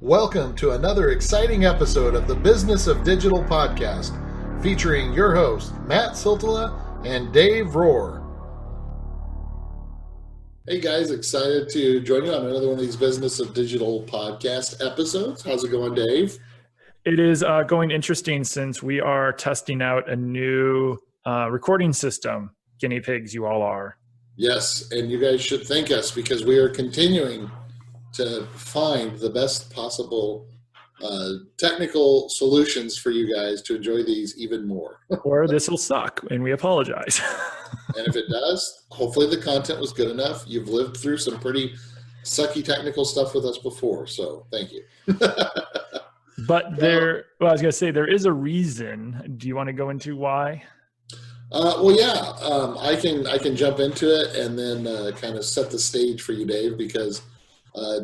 Welcome to another exciting episode of the Business of Digital podcast, featuring your hosts, Matt Siltala and Dave Rohr. Hey guys, excited to join you on another one of these Business of Digital podcast episodes. How's it going, Dave? It is going interesting since we are testing out a new recording system. Guinea pigs, you all are. Yes, and you guys should thank us because we are continuing to find the best possible technical solutions for you guys to enjoy these even more. Or this will suck, and we apologize. And if it does, hopefully the content was good enough. You've lived through some pretty sucky technical stuff with us before, so thank you. But I was going to say, there is a reason. Do you want to go into why? I can jump into it and then kind of set the stage for you, Dave, because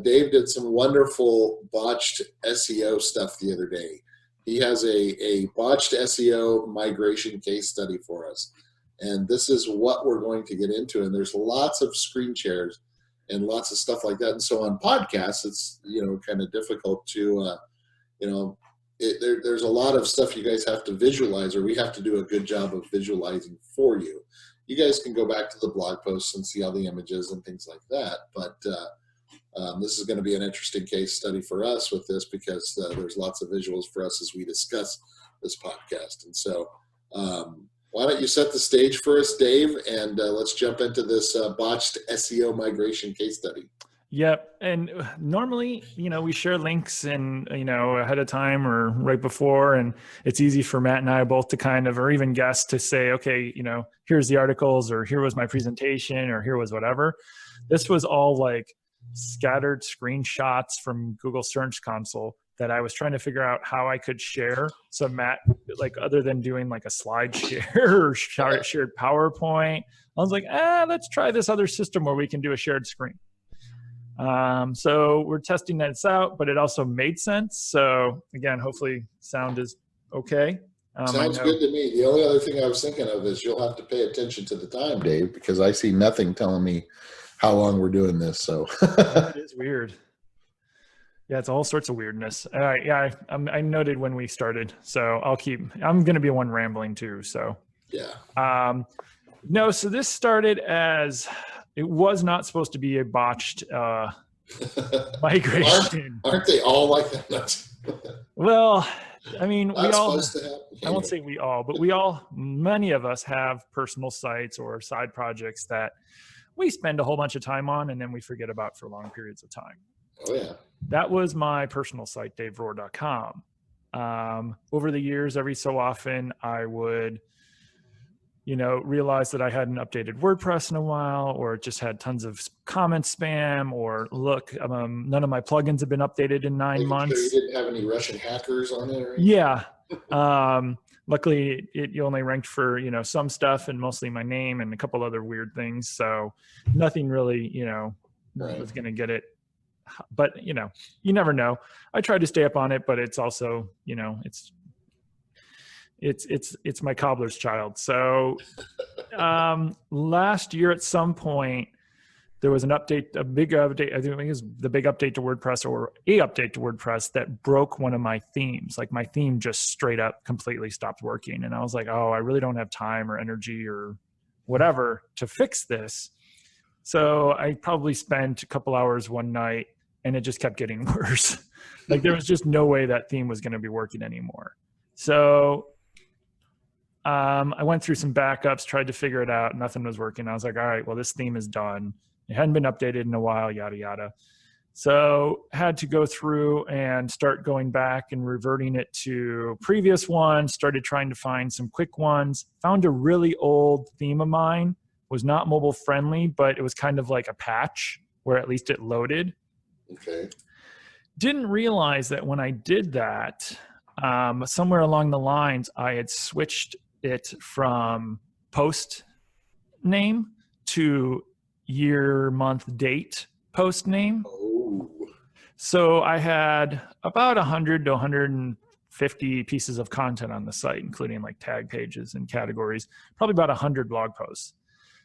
Dave did some wonderful botched SEO stuff the other day. He has a botched SEO migration case study for us. And this is what we're going to get into. And there's lots of screen shares and lots of stuff like that. And so on podcasts, it's, kind of difficult to, there's a lot of stuff you guys have to visualize, or we have to do a good job of visualizing for you. You guys can go back to the blog posts and see all the images and things like that. But this is going to be an interesting case study for us with this because there's lots of visuals for us as we discuss this podcast. And so why don't you set the stage for us, Dave, and let's jump into this botched SEO migration case study. Yep. And normally, we share links and, ahead of time or right before, and it's easy for Matt and I both to kind of, or even guests to say, okay, here's the articles, or here was my presentation, or here was whatever. This was all like scattered screenshots from Google Search Console that I was trying to figure out how I could share. So Matt, like other than doing like a slide share or shared PowerPoint, I was like, let's try this other system where we can do a shared screen. So we're testing this out, but it also made sense. So again, hopefully sound is okay. Sounds good to me. The only other thing I was thinking of is you'll have to pay attention to the time, Dave, because I see nothing telling me how long we're doing this. So it is weird. Yeah, it's all sorts of weirdness. All right. Yeah, I noted when we started, so I'm going to be one rambling too. So yeah. No, so this started as, it was not supposed to be a botched migration. Aren't they all like that? Well, I mean, I won't say we all, but many of us have personal sites or side projects that we spend a whole bunch of time on and then we forget about for long periods of time. Oh yeah. That was my personal site, daverohr.com. Over the years, every so often I would realize that I hadn't updated WordPress in a while, or it just had tons of comment spam, or look, none of my plugins have been updated in 9 months. Sure you didn't have any Russian hackers on it? Or yeah. Luckily, it only ranked for, some stuff and mostly my name and a couple other weird things. So nothing really, was going to get it. But, you never know. I tried to stay up on it, but it's also, it's my cobbler's child. So last year at some point, there was a big update. I think it was the big update to WordPress, or a update to WordPress, that broke one of my themes. Like my theme just straight up completely stopped working. And I was like, oh, I really don't have time or energy or whatever to fix this. So I probably spent a couple hours one night and it just kept getting worse. Like there was just no way that theme was going to be working anymore. So I went through some backups, tried to figure it out. Nothing was working. I was like, all right, well, this theme is done. It hadn't been updated in a while, yada, yada. So had to go through and start going back and reverting it to previous ones, started trying to find some quick ones, found a really old theme of mine, was not mobile friendly, but it was kind of like a patch where at least it loaded. Okay. Didn't realize that when I did that, somewhere along the lines, I had switched it from post name to year, month, date post name. Oh. So I had about 100 to 150 pieces of content on the site, including like tag pages and categories, probably about 100 blog posts.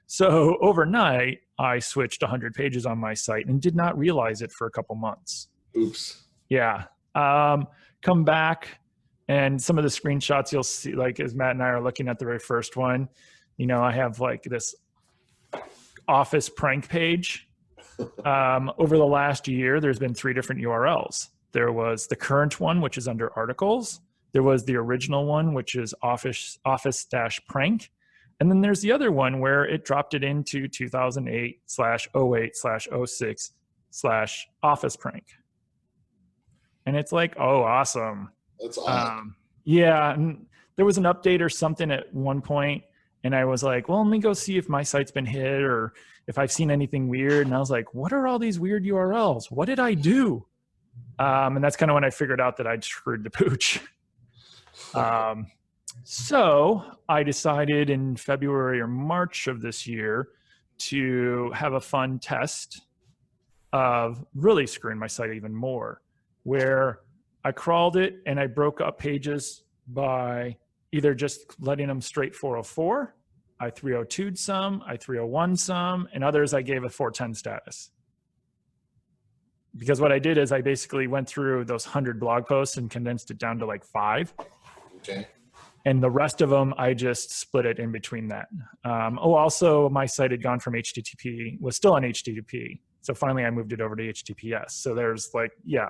So overnight, I switched 100 pages on my site and did not realize it for a couple months. Oops. Yeah. Come back, and some of the screenshots you'll see, like as Matt and I are looking at the very first one, I have like this office prank page. Over the last year, there's been 3 different URLs. There was the current one, which is under articles. There was the original one, which is office-prank. And then there's the other one where it dropped it into 2008/08/06/office prank. And it's like, oh, awesome. That's odd. Yeah. And there was an update or something at one point, and I was like, well, let me go see if my site's been hit or if I've seen anything weird. And I was like, what are all these weird URLs? What did I do? And that's kind of when I figured out that I'd screwed the pooch. So I decided in February or March of this year to have a fun test of really screwing my site even more, where I crawled it and I broke up pages by either just letting them straight 404, I 302'd some, I 301 some, and others I gave a 410 status. Because what I did is I basically went through those 100 blog posts and condensed it down to like 5. Okay. And the rest of them, I just split it in between that. Also, my site had gone from HTTP, was still on HTTP. So finally, I moved it over to HTTPS. So there's like, yeah,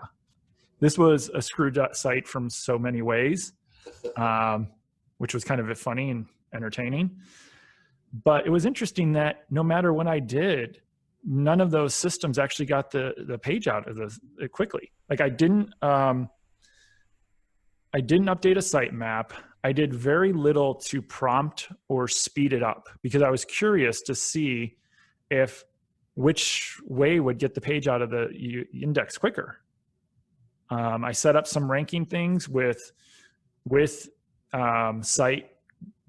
this was a screwed up site from so many ways, which was kind of funny and entertaining. But it was interesting that no matter what I did, none of those systems actually got the page out of it quickly. Like I didn't update a sitemap. I did very little to prompt or speed it up because I was curious to see which way would get the page out of the index quicker. I set up some ranking things with site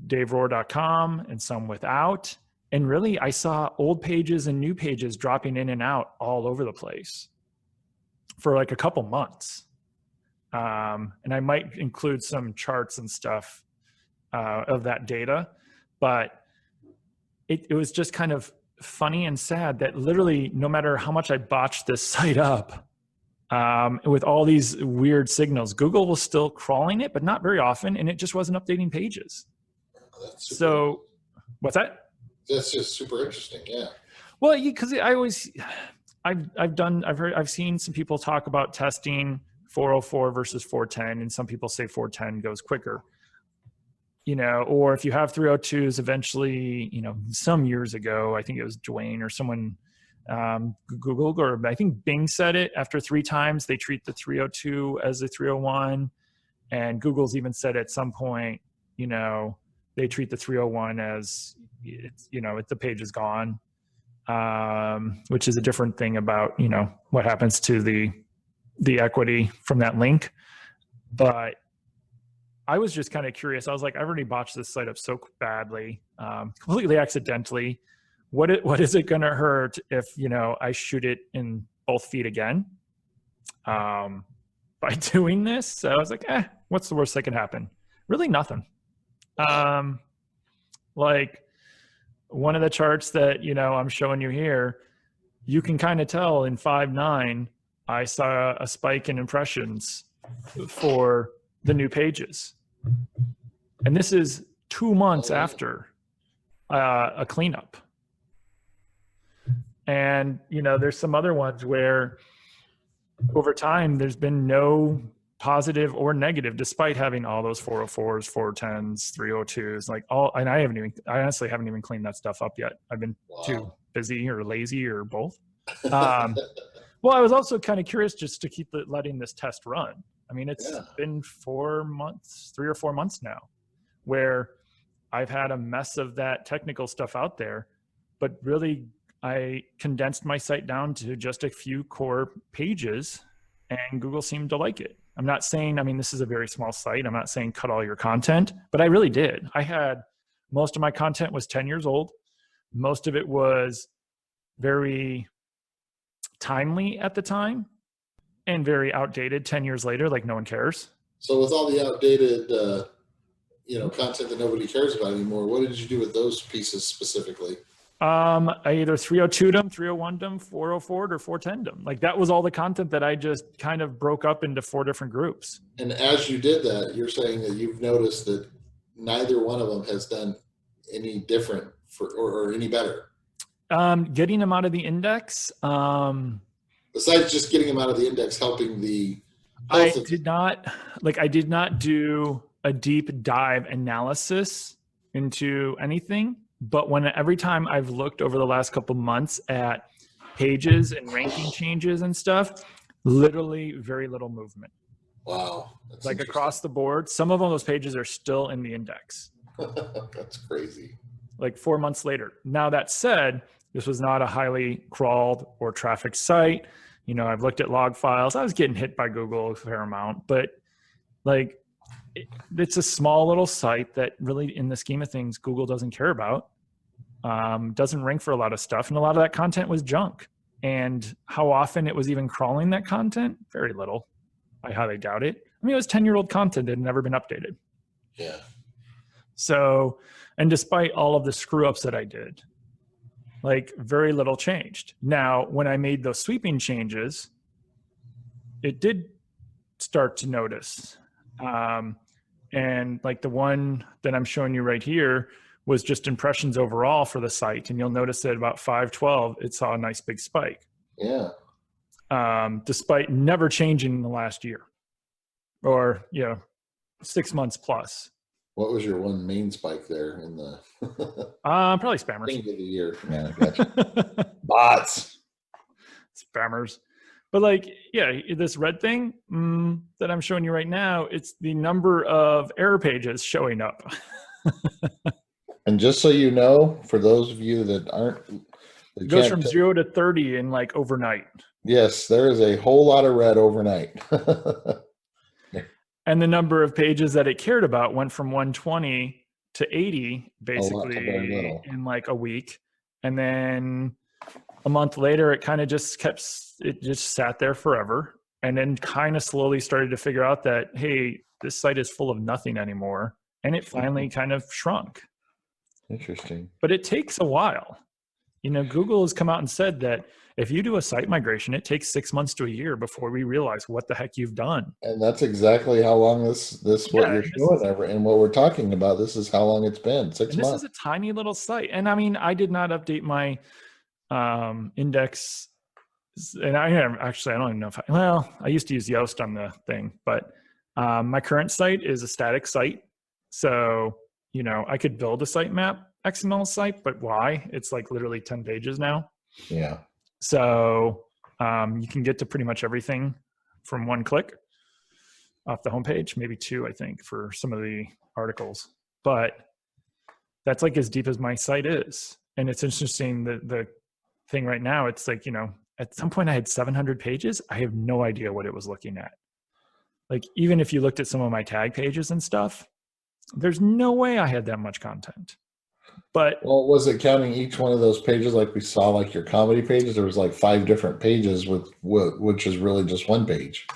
daverohr.com and some without. And really, I saw old pages and new pages dropping in and out all over the place for like a couple months. And I might include some charts and stuff of that data, but it was just kind of funny and sad that literally no matter how much I botched this site up with all these weird signals, Google was still crawling it, but not very often, and it just wasn't updating pages. So what's that? That's just super interesting. Yeah. Well, because I've seen some people talk about testing 404 versus 410, and some people say 410 goes quicker. Or if you have 302s, eventually, some years ago, I think it was Dwayne or someone, Google, or I think Bing said it, after 3 times, they treat the 302 as a 301. And Google's even said at some point, they treat the 301 as, the page is gone, which is a different thing about, what happens to the equity from that link. But I was just kind of curious. I was like, I've already botched this site up so badly, completely accidentally. What is it going to hurt if, I shoot it in both feet again by doing this? So I was like, what's the worst that could happen? Really nothing. Like one of the charts that, I'm showing you here, you can kind of tell in 5.9, I saw a spike in impressions for the new pages. And this is 2 months after a cleanup. And, there's some other ones where over time, there's been no positive or negative, despite having all those 404s, 410s, 302s, and I honestly haven't even cleaned that stuff up yet. I've been too busy or lazy or both. Well, I was also kind of curious just to keep letting this test run. I mean, it's been 4 months, 3 or 4 months now, where I've had a mess of that technical stuff out there, but really I condensed my site down to just a few core pages, and Google seemed to like it. I'm not saying, this is a very small site. I'm not saying cut all your content, but I really did. Most of my content was 10 years old. Most of it was very timely at the time and very outdated 10 years later, like no one cares. So with all the outdated, content that nobody cares about anymore, what did you do with those pieces specifically? I either 302'd them, 301'd them, 404'd, or 410'd them. Like that was all the content that I just kind of broke up into 4 different groups. And as you did that, you're saying that you've noticed that neither one of them has done any different or any better. Getting them out of the index. Besides just getting them out of the index, helping the I did not do a deep dive analysis into anything, but every time I've looked over the last couple months at pages and ranking changes and stuff, literally very little movement. Wow. Like across the board, some of those pages are still in the index. That's crazy. Like 4 months later. Now that said, this was not a highly crawled or trafficked site. You know, I've looked at log files. I was getting hit by Google a fair amount, but like it's a small little site that really, in the scheme of things, Google doesn't care about. Doesn't rank for a lot of stuff. And a lot of that content was junk. And how often it was even crawling that content? Very little. I highly doubt it. I mean, it was 10-year-old content that had never been updated. Yeah. So, and despite all of the screw ups that I did, like very little changed. Now, when I made those sweeping changes, it did start to notice. And like the one that I'm showing you right here was just impressions overall for the site. And you'll notice that about 512, it saw a nice big spike. Yeah. Despite never changing in the last year or, 6 months plus. What was your one main spike there in the probably spammers. beginning of the year? Yeah, gotcha. Bots. Spammers. But like, yeah, this red thing that I'm showing you right now, it's the number of error pages showing up. And just so you know, for those of you that aren't, it goes from 0 to 30 in like overnight. Yes, there is a whole lot of red overnight. And the number of pages that it cared about went from 120 to 80 basically in like a week. And then a month later, it kind of just sat there forever. And then kind of slowly started to figure out that, hey, this site is full of nothing anymore. And it finally kind of shrunk. Interesting. But it takes a while. Google has come out and said that if you do a site migration, it takes 6 months to a year before we realize what the heck you've done. And that's exactly how long this what you're showing ever and what we're talking about. This is how long it's been. 6 months. This is a tiny little site. And I mean, I did not update my index. And I don't even know if I used to use Yoast on the thing, but my current site is a static site. So, I could build a sitemap XML site, but why? It's like literally 10 pages now. Yeah. So you can get to pretty much everything from one click off the homepage, maybe 2, I think, for some of the articles. But that's like as deep as my site is. And it's interesting that the thing right now, it's like, at some point I had 700 pages. I have no idea what it was looking at. Like, even if you looked at some of my tag pages and stuff, there's no way I had that much content. But was it counting each one of those pages like we saw, like your comedy pages? There was like 5 different pages which is really just one page.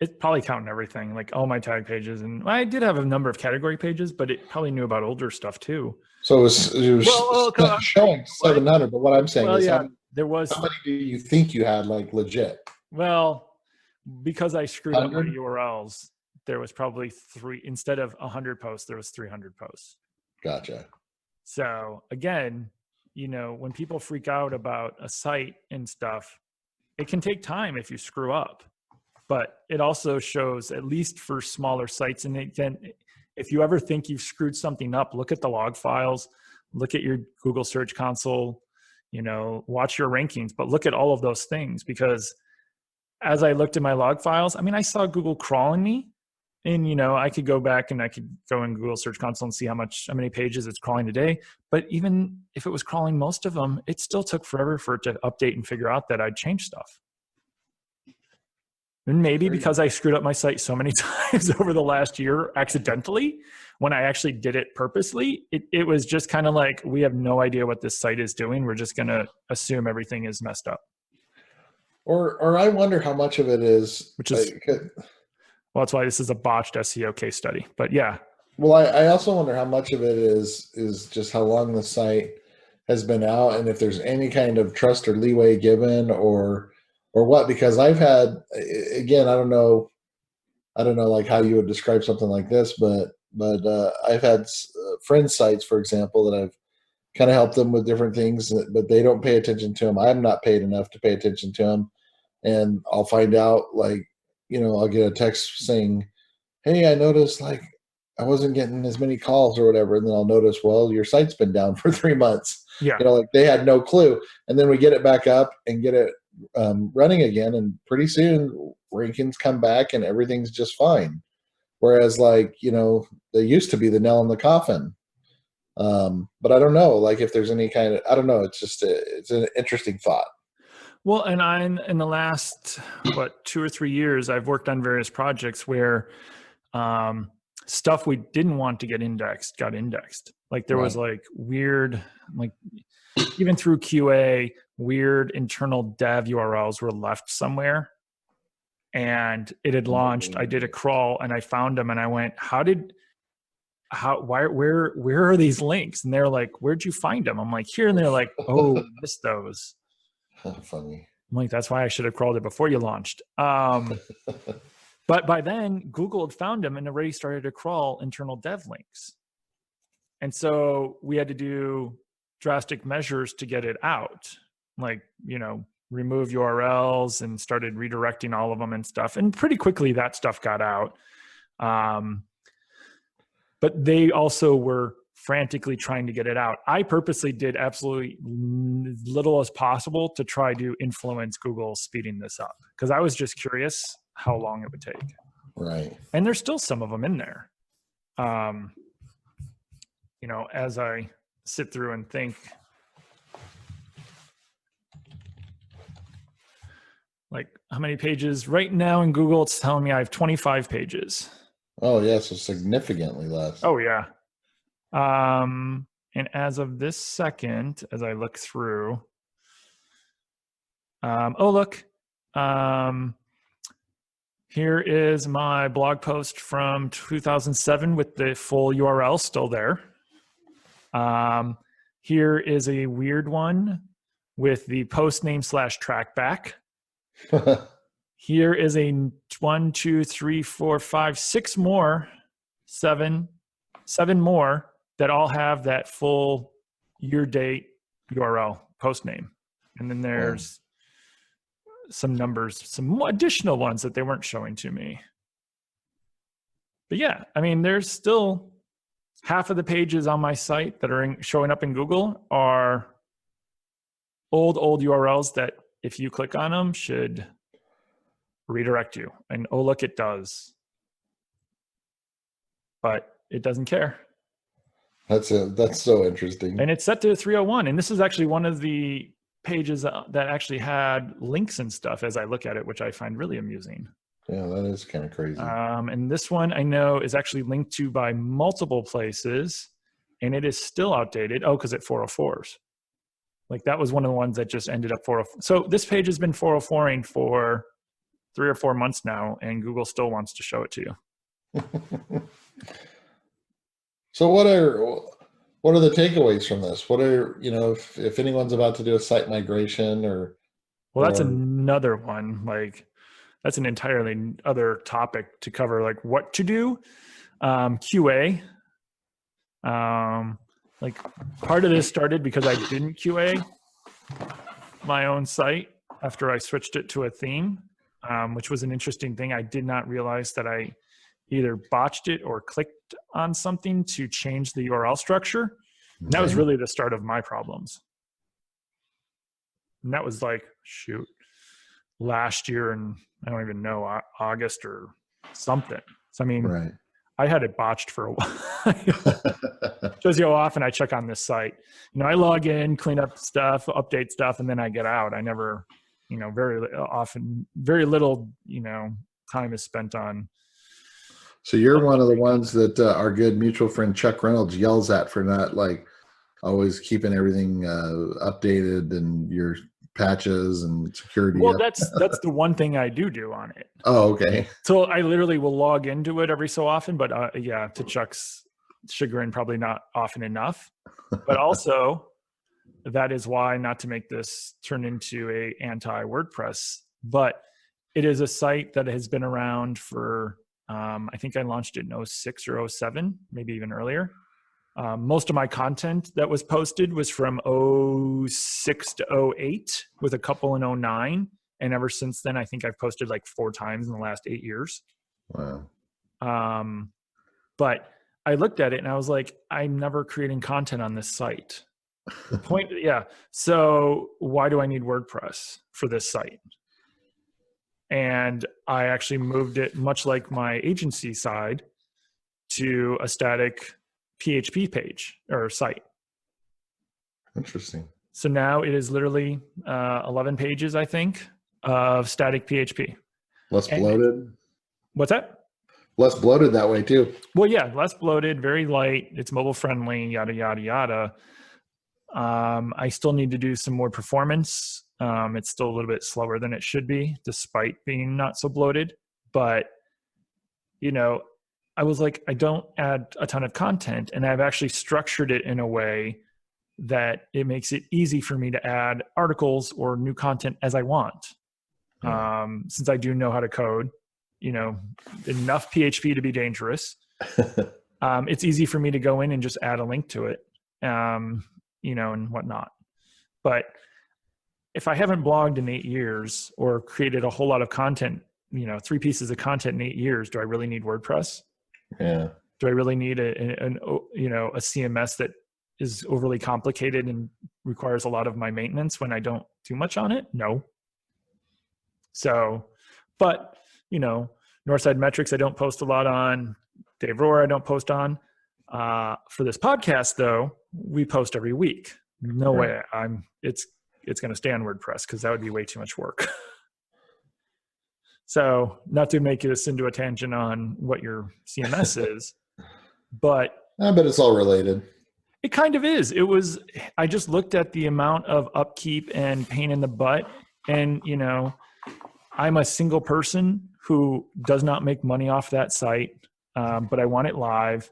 It's probably counting everything, like all my tag pages. And I did have a number of category pages, but it probably knew about older stuff too. So it was showing 700, but what I'm saying is how many do you think you had, like, legit? Well, because I screwed up my URLs, there was probably 3, instead of 100 posts, there was 300 posts. Gotcha. So again, when people freak out about a site and stuff, it can take time if you screw up, but it also shows, at least for smaller sites. And if you ever think you've screwed something up, look at the log files, look at your Google Search Console, watch your rankings, but look at all of those things, because as I looked at my log files, I mean, I saw Google crawling me. And, I could go back and I could go in Google Search Console and see how many pages it's crawling a day. But even if it was crawling most of them, it still took forever for it to update and figure out that I'd changed stuff. And maybe because I screwed up my site so many times over the last year accidentally, when I actually did it purposely, it was just kind of like, we have no idea what this site is doing. We're just going to assume everything is messed up. Or I wonder how much of it is, which is... Well, that's why this is a botched SEO case study. But yeah. Well, I also wonder how much of it is just how long the site has been out, and if there's any kind of trust or leeway given, or what. Because I've had, again, I don't know like how you would describe something like this, but I've had friend sites, for example, that I've kind of helped them with different things, but they don't pay attention to them. I'm not paid enough to pay attention to them, and I'll find out, like, I'll get a text saying, hey, I noticed like I wasn't getting as many calls or whatever. And then I'll notice, well, your site's been down for 3 months. Yeah. Like they had no clue. And then we get it back up and get it running again. And pretty soon rankings come back and everything's just fine. Whereas like, they used to be the nail in the coffin. But I don't know, like if there's any kind of, I don't know. It's just, it's an interesting thought. Well, and in the last, 2 or 3 years, I've worked on various projects where stuff we didn't want to get indexed got indexed. Like there was like weird, like even through QA, weird internal dev URLs were left somewhere, and it had launched. I did a crawl and I found them, and I went, where are these links? And they're like, where'd you find them? I'm like, here. And they're like, oh, missed those. Funny. I'm like, that's why I should have crawled it before you launched. But by then, Google had found them and already started to crawl internal dev links. And so we had to do drastic measures to get it out, like, remove URLs, and started redirecting all of them and stuff. And pretty quickly that stuff got out. But they also were frantically trying to get it out. I purposely did absolutely little as possible to try to influence Google speeding this up, because I was just curious how long it would take. Right. And there's still some of them in there. As I sit through and think, like, how many pages right now in Google? It's telling me I have 25 pages. Oh yeah, so significantly less. Oh yeah. And as of this second, as I look through, here is my blog post from 2007 with the full URL still there. Here is a weird one with the post name / trackback. Here is a 1, 2, 3, 4, 5, 6 more, 7 more that all have that full year date URL post name. And then there's some numbers, some additional ones that they weren't showing to me. But yeah, I mean, there's still half of the pages on my site that are showing up in Google are old URLs that if you click on them should redirect you. And oh, look, it does. But it doesn't care. That's so interesting. And it's set to 301. And this is actually one of the pages that actually had links and stuff as I look at it, which I find really amusing. Yeah, that is kind of crazy. And this one I know is actually linked to by multiple places, and it is still outdated. Oh, because it 404s. Like that was one of the ones that just ended up 404. So this page has been 404ing for 3 or 4 months now, and Google still wants to show it to you. So what are the takeaways from this? What are, if anyone's about to do a site migration well, that's another one. Like that's an entirely other topic to cover, like what to do. QA. Like part of this started because I didn't QA my own site after I switched it to a theme, which was an interesting thing. I did not realize that I either botched it or clicked on something to change the URL structure. And that was really the start of my problems. And that was like, last year, and I don't even know, August or something. So, I mean, I had it botched for a while. Shows you how often I check on this site. I log in, clean up stuff, update stuff, and then I get out. I never, very little, time is spent on. So you're one of the ones that our good mutual friend Chuck Reynolds yells at for not like always keeping everything updated and your patches and security. Well, that's the one thing I do on it. Oh, okay. So I literally will log into it every so often, but to Chuck's chagrin, probably not often enough. But also, that is why, not to make this turn into a anti-WordPress, but it is a site that has been around for, I think I launched it in 06 or 07, maybe even earlier. Most of my content that was posted was from 06 to 08 with a couple in 09. And ever since then, I think I've posted like 4 times in the last 8 years. Wow. But I looked at it and I was like, I'm never creating content on this site. The point, yeah. So why do I need WordPress for this site? And I actually moved it, much like my agency side, to a static PHP page or site. Interesting. So now it is literally 11 pages, I think, of static PHP. Less bloated. What's that? Less bloated that way too. Well, yeah, less bloated, very light. It's mobile friendly, yada, yada, yada. I still need to do some more performance. It's still a little bit slower than it should be, despite being not so bloated. But, I was like, I don't add a ton of content, and I've actually structured it in a way that it makes it easy for me to add articles or new content as I want. Since I do know how to code, enough PHP to be dangerous. It's easy for me to go in and just add a link to it, and whatnot. But if I haven't blogged in 8 years or created a whole lot of content, 3 pieces of content in 8 years, do I really need WordPress? Yeah. Do I really need a CMS that is overly complicated and requires a lot of my maintenance when I don't do much on it? No. So, but, Northside Metrics, I don't post a lot on. Dave Rohr, I don't post on. For this podcast, though, we post every week. No way it's going to stay on WordPress, because that would be way too much work. So, not to make this into a tangent on what your CMS is, but I bet it's all related. It kind of is. I just looked at the amount of upkeep and pain in the butt, and I'm a single person who does not make money off that site, but I want it live,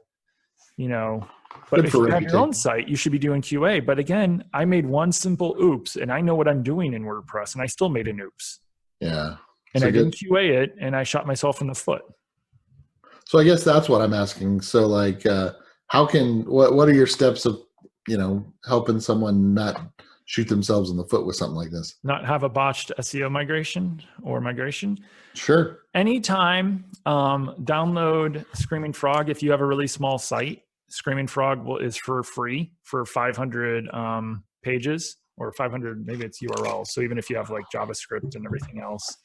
But if you have your own site, you should be doing QA. But again, I made one simple oops, and I know what I'm doing in WordPress, and I still made an oops. Yeah. And I didn't QA it, and I shot myself in the foot. So I guess that's what I'm asking. So like, what are your steps of, helping someone not shoot themselves in the foot with something like this? Not have a botched SEO migration. Sure. Anytime, download Screaming Frog. If you have a really small site, Screaming Frog is for free for 500 pages or 500, maybe it's URLs. So even if you have like JavaScript and everything else.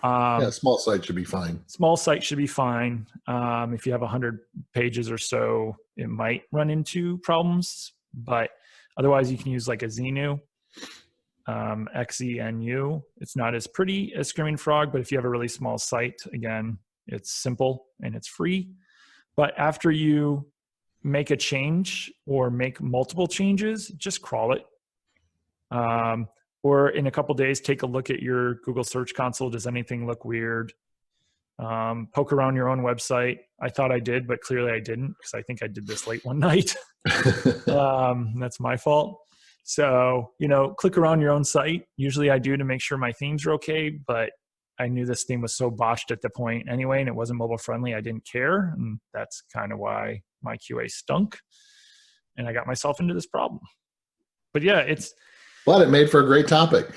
Small site should be fine. Small site should be fine. If you have 100 pages or so, it might run into problems, but otherwise you can use like a Xenu, XENU. It's not as pretty as Screaming Frog, but if you have a really small site, again, it's simple and it's free. But after you make a change or make multiple changes, just crawl it. Or in a couple days, take a look at your Google Search Console. Does anything look weird? Poke around your own website. I thought I did, but clearly I didn't, because I think I did this late one night. That's my fault. So, click around your own site. Usually I do to make sure my themes are okay, but I knew this theme was so botched at the point anyway, and it wasn't mobile friendly. I didn't care. And that's kind of why my QA stunk. And I got myself into this problem. But yeah, But it made for a great topic.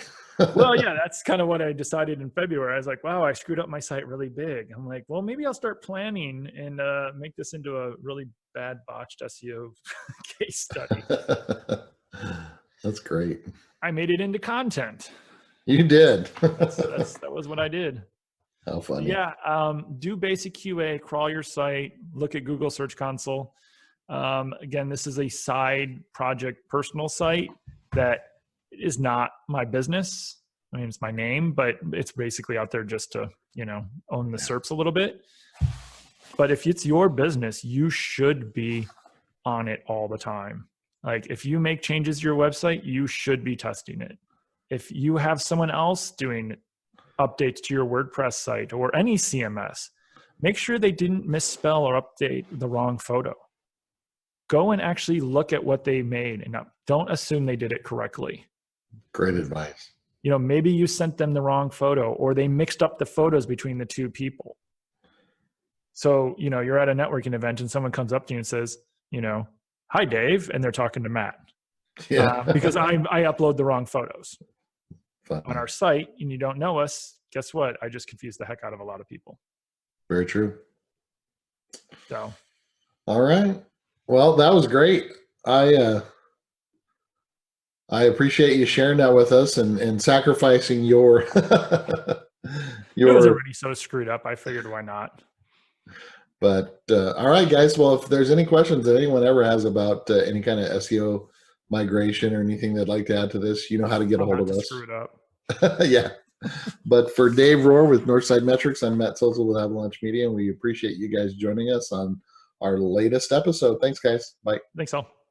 Well, yeah, that's kind of what I decided in February. I was like, wow, I screwed up my site really big. I'm like, well, maybe I'll start planning and make this into a really bad botched SEO case study. That's great. I made it into content. You did. That was what I did. How funny. Yeah. Do basic QA, crawl your site, look at Google Search Console. Again, this is a side project personal site that is not my business. I mean, it's my name, but it's basically out there just to, own the SERPs a little bit. But if it's your business, you should be on it all the time. Like if you make changes to your website, you should be testing it. If you have someone else doing updates to your WordPress site or any CMS, make sure they didn't misspell or update the wrong photo. Go and actually look at what they made and don't assume they did it correctly. Great advice. You know, maybe you sent them the wrong photo, or they mixed up the photos between the two people. So, you know, you're at a networking event and someone comes up to you and says, you know, hi, Dave. And they're talking to Matt. Yeah. Because I upload the wrong photos Fun. on our site, and you don't know us. Guess what? I just confused the heck out of a lot of people. Very true. So, all right. Well, that was great. I appreciate you sharing that with us and sacrificing your it was already so screwed up. I figured, why not? But all right, guys. Well, if there's any questions that anyone ever has about any kind of SEO migration or anything they'd like to add to this, you know how to get a hold of us. Screw it up. Yeah. But for Dave Rohr with Northside Metrics, I'm Matt Silzel with Avalanche Media, and we appreciate you guys joining us on our latest episode. Thanks, guys. Bye. Thanks all.